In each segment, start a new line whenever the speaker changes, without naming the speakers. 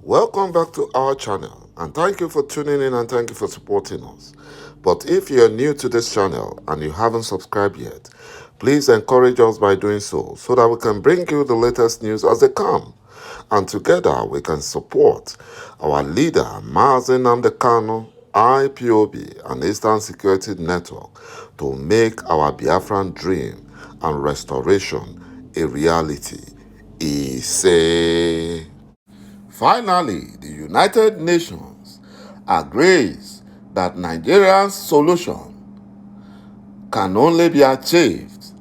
Welcome back to our channel, and thank you for tuning in and thank you for supporting us. But if you're new to this channel and you haven't subscribed yet, please encourage us by doing so that we can bring you the latest news as they come. And together we can support our leader, µÁŽÍ IPOB and Eastern Security Network to make our Biafran dream and restoration a reality. Finally, the United Nations agrees that Nigeria's solution can only be achieved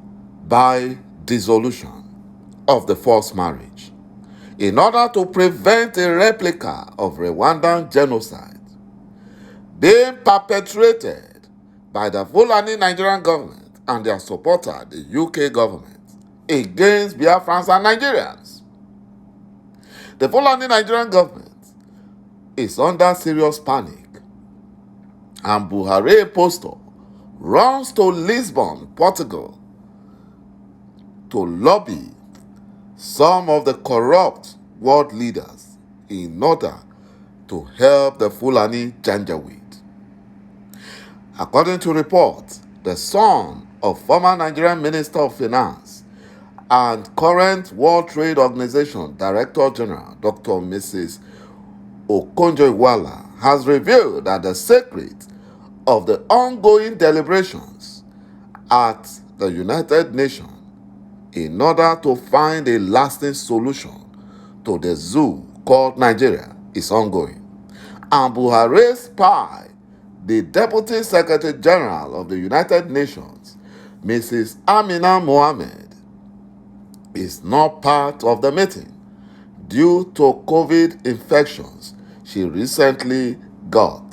by dissolution of the forced marriage in order to prevent a replica of Rwandan genocide being perpetrated by the Fulani Nigerian government and their supporter, the UK government, against Biafrans and Nigerians. The Fulani Nigerian government is under serious panic, and Buhari impostor runs to Lisbon, Portugal, to lobby some of the corrupt world leaders in order to help the Fulani Janjaweed. According to reports, the son of former Nigerian Minister of Finance and current World Trade Organization Director General, Dr. Mrs. ಯಕ್옹ＪOIIWALA, has revealed that the secret of the ongoing deliberations at the United Nations in order to find a lasting solution to the zoo called Nigeria is ongoing. And Buhari's spy, the Deputy Secretary General of the United Nations, Mrs. Amina Mohammed, is not part of the meeting due to COVID infections she recently got.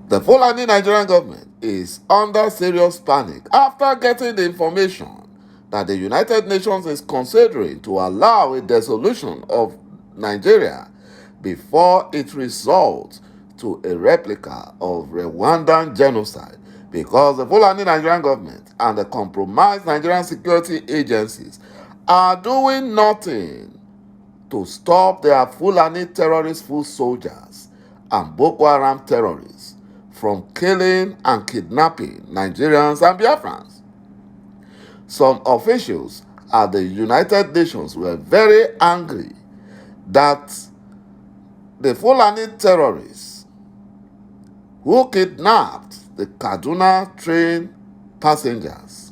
The Fulani Nigerian government is under serious panic after getting the information that the United Nations is considering to allow a dissolution of Nigeria before it results to a replica of Rwandan genocide, because the Fulani Nigerian government and the compromised Nigerian security agencies are doing nothing to stop their Fulani terrorist foot soldiers and Boko Haram terrorists from killing and kidnapping Nigerians and Biafrans. Some officials at the United Nations were very angry that the Fulani terrorists who kidnapped the Kaduna train passengers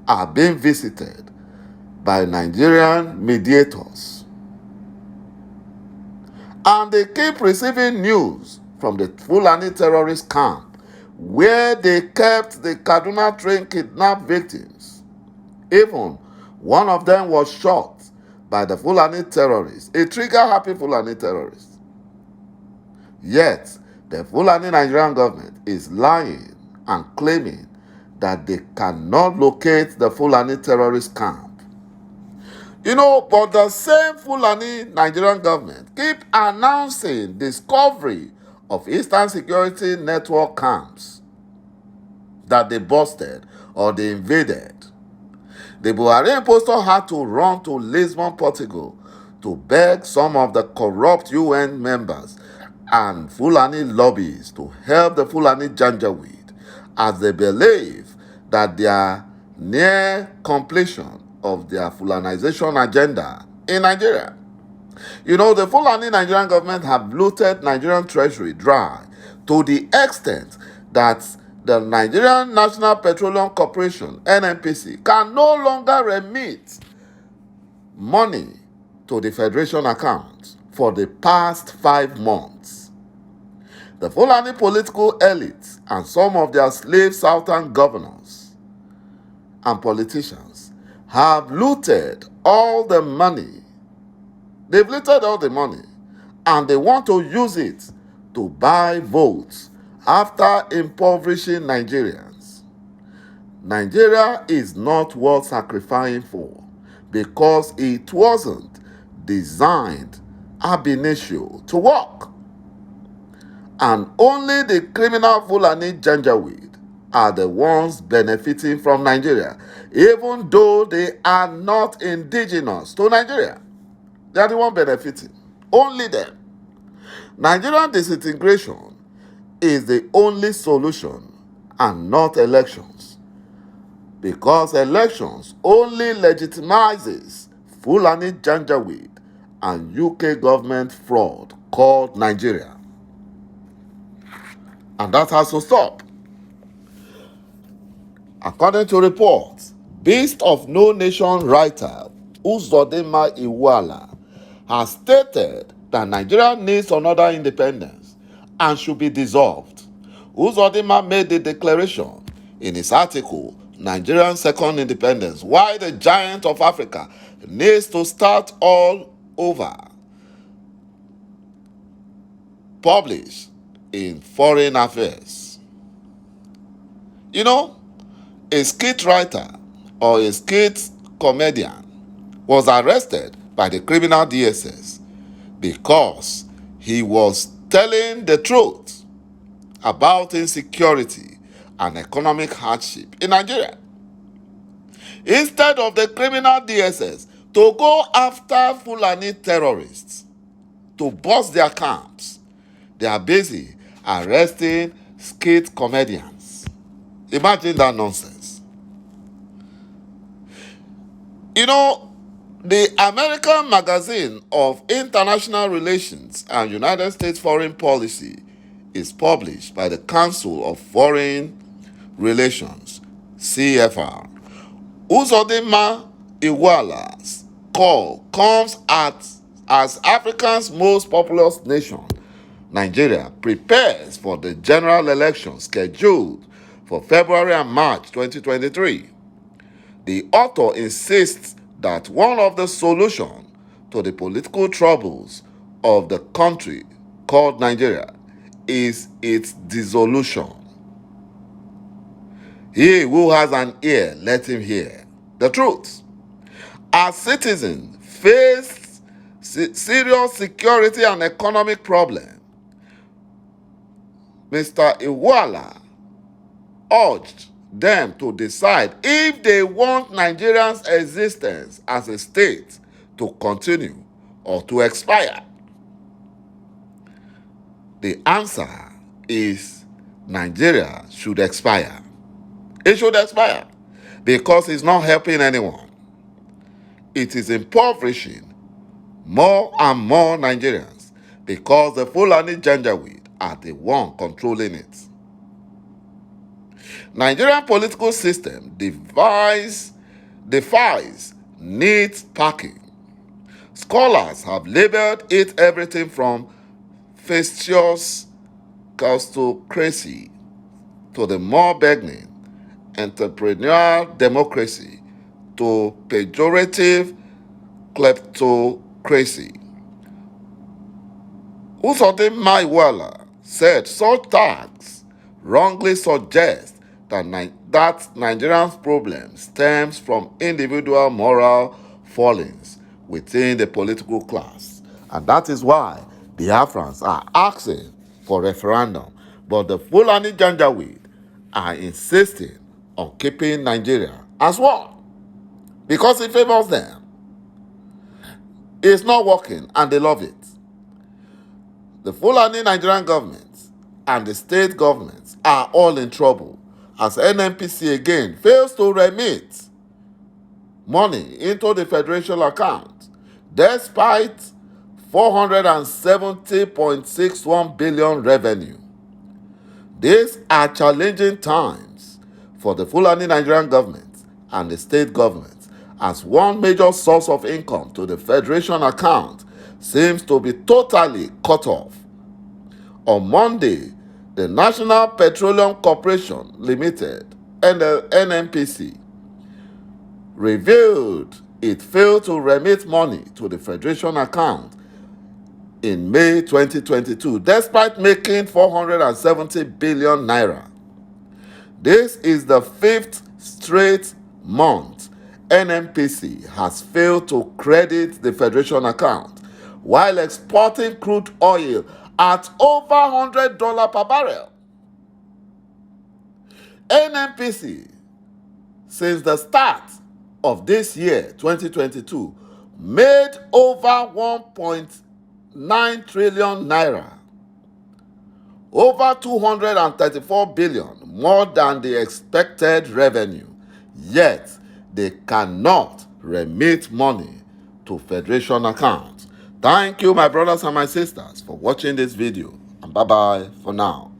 are being visited by Nigerian mediators. And they keep receiving news from the Fulani terrorist camp where they kept the Kaduna train kidnapped victims. Even one of them was shot by the Fulani terrorists, a trigger-happy Fulani terrorist. Yet, the Fulani Nigerian government is lying and claiming that they cannot locate the Fulani terrorist camp. But the same Fulani Nigerian government keep announcing discovery of Eastern Security Network camps that they busted or they invaded. The Buhari impostor had to run to Lisbon, Portugal to beg some of the corrupt UN members and Fulani lobbies to help the Fulani Janjaweed, as they believe that they are near completion of their Fulanization agenda in Nigeria. The Fulani Nigerian government have looted Nigerian treasury dry to the extent that the Nigerian National Petroleum Corporation, NNPC, can no longer remit money to the Federation account for the past 5 months. The Fulani political elites and some of their slave southern governors and politicians have looted all the money. They've looted all the money, and they want to use it to buy votes after impoverishing Nigerians. Nigeria is not worth sacrificing for because it wasn't designed ab initio to work. And only the criminal Fulani Janjaweed are the ones benefiting from Nigeria, even though they are not indigenous to Nigeria. They are the one benefiting. Only them. Nigerian disintegration is the only solution and not elections. Because elections only legitimizes Fulani Janjaweed and UK government fraud called Nigeria. And that has to stop. According to reports, Beast of No Nation writer ŭGRØS has stated that Nigeria needs another independence and should be dissolved. ŭGRØS made the declaration in his article, Nigerian Second Independence, Why the Giant of Africa Needs to Start All Over, published in Foreign Affairs. You know, a skit writer or a skit comedian was arrested by the criminal DSS because he was telling the truth about insecurity and economic hardship in Nigeria. Instead of the criminal DSS to go after Fulani terrorists to bust their camps, they are busy arresting skit comedians. Imagine that nonsense. You know, the American Magazine of International Relations and United States Foreign Policy is published by the Council of Foreign Relations, CFR. ŭGRØS call comes as Africa's most populous nation, Nigeria, prepares for the general election scheduled for February and March 2023. The author insists that one of the solutions to the political troubles of the country called Nigeria is its dissolution. He who has an ear, let him hear the truth. As citizens face serious security and economic problems, Mr. Iguala urged them to decide if they want Nigeria's existence as a state to continue or to expire. The answer is Nigeria should expire. It should expire because it's not helping anyone. It is impoverishing more and more Nigerians because the Fulani Janjaweed are the one controlling it. Nigerian political system defies neat packing. Scholars have labeled it everything from fastidious castocracy to the more benign entrepreneurial democracy to pejorative kleptocracy. ŭGRØS said such tags wrongly suggest that Nigeria's problem stems from individual moral fallings within the political class. And that is why Biafrans are asking for referendum. But the Fulani Janjaweed are insisting on keeping Nigeria as well because it favors them. It's not working and they love it. The Fulani Nigerian government and the state governments are all in trouble as NNPC again fails to remit money into the federation account despite 470.61 billion revenue. These are challenging times for the Fulani Nigerian government and the state government as one major source of income to the federation account seems to be totally cut off. On Monday, the National Petroleum Corporation Limited, NNPC, revealed it failed to remit money to the Federation account in May 2022, despite making 470 billion naira. This is the fifth straight month NNPC has failed to credit the Federation account while exporting crude oil at over $100 per barrel. NNPC, since the start of this year, 2022, made over 1.9 trillion naira, over 234 billion more than the expected revenue, yet they cannot remit money to Federation accounts. Thank you, my brothers and my sisters, for watching this video, and bye-bye for now.